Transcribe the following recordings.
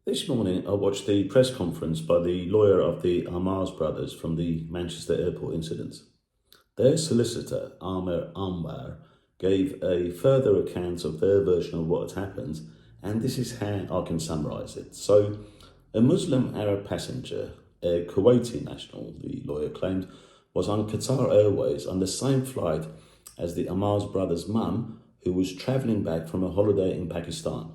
This morning, I watched the press conference by the lawyer of the Ammar brothers from the Manchester airport incident. Their solicitor, Amir Anwar, gave a further account of their version of what had happened, and this is how I can summarise it. So, a Muslim Arab passenger, a Kuwaiti national, the lawyer claimed, was on Qatar Airways on the same flight as the Ammar brothers' mum, who was travelling back from a holiday in Pakistan.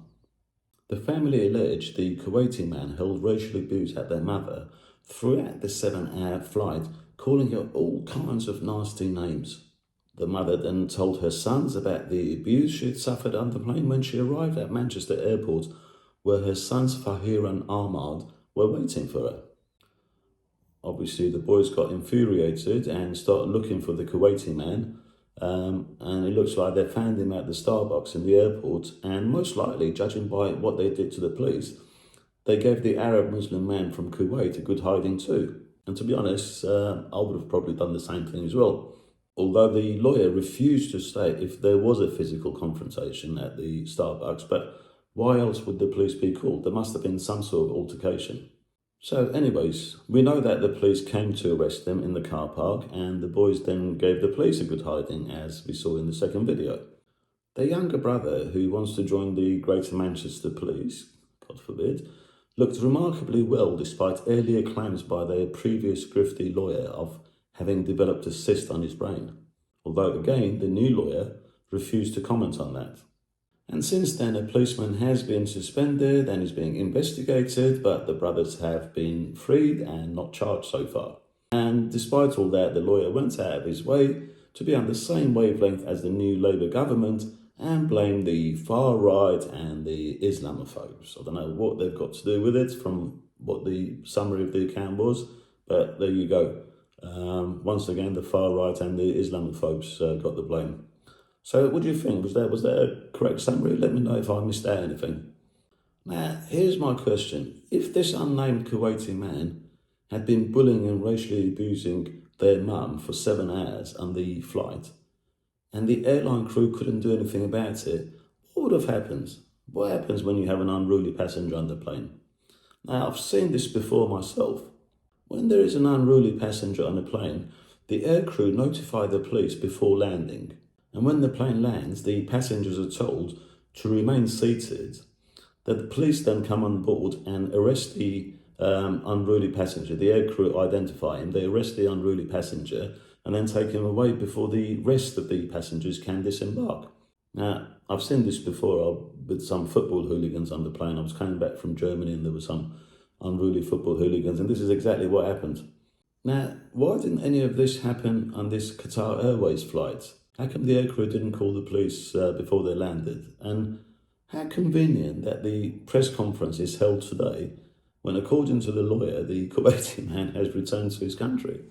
The family alleged the Kuwaiti man held racial abuse at their mother throughout the 7-hour flight, calling her all kinds of nasty names. The mother then told her sons about the abuse she had suffered on the plane when she arrived at Manchester airport, where her sons Fahir and Ahmad were waiting for her. Obviously, the boys got infuriated and started looking for the Kuwaiti man. And it looks like they found him at the Starbucks in the airport, and most likely, judging by what they did to the police, they gave the Arab Muslim man from Kuwait a good hiding too. And to be honest, I would have probably done the same thing as well. Although the lawyer refused to state if there was a physical confrontation at the Starbucks, but why else would the police be called? There must have been some sort of altercation. So anyways, we know that the police came to arrest them in the car park, and the boys then gave the police a good hiding, as we saw in the second video. Their younger brother, who wants to join the Greater Manchester Police, God forbid, looked remarkably well despite earlier claims by their previous grifty lawyer of having developed a cyst on his brain. Although again, the new lawyer refused to comment on that. And since then, a policeman has been suspended and is being investigated, but the brothers have been freed and not charged so far. And despite all that, the lawyer went out of his way to be on the same wavelength as the new Labour government and blame the far right and the Islamophobes. I don't know what they've got to do with it from what the summary of the account was, but there you go. Once again, the far right and the Islamophobes got the blame. So what do you think? Was that a correct summary? Let me know if I missed out anything. Now, here's my question. If this unnamed Kuwaiti man had been bullying and racially abusing their mum for 7 hours on the flight, and the airline crew couldn't do anything about it, what would have happened? What happens when you have an unruly passenger on the plane? Now, I've seen this before myself. When there is an unruly passenger on a plane, the air crew notify the police before landing. And when the plane lands, the passengers are told to remain seated. The police then come on board and arrest the unruly passenger. The air crew identify him, they arrest the unruly passenger and then take him away before the rest of the passengers can disembark. Now, I've seen this before with some football hooligans on the plane. I was coming back from Germany and there were some unruly football hooligans, and this is exactly what happened. Now, why didn't any of this happen on this Qatar Airways flight? How come the aircrew didn't call the police before they landed? And how convenient that the press conference is held today when, according to the lawyer, the Kuwaiti man has returned to his country.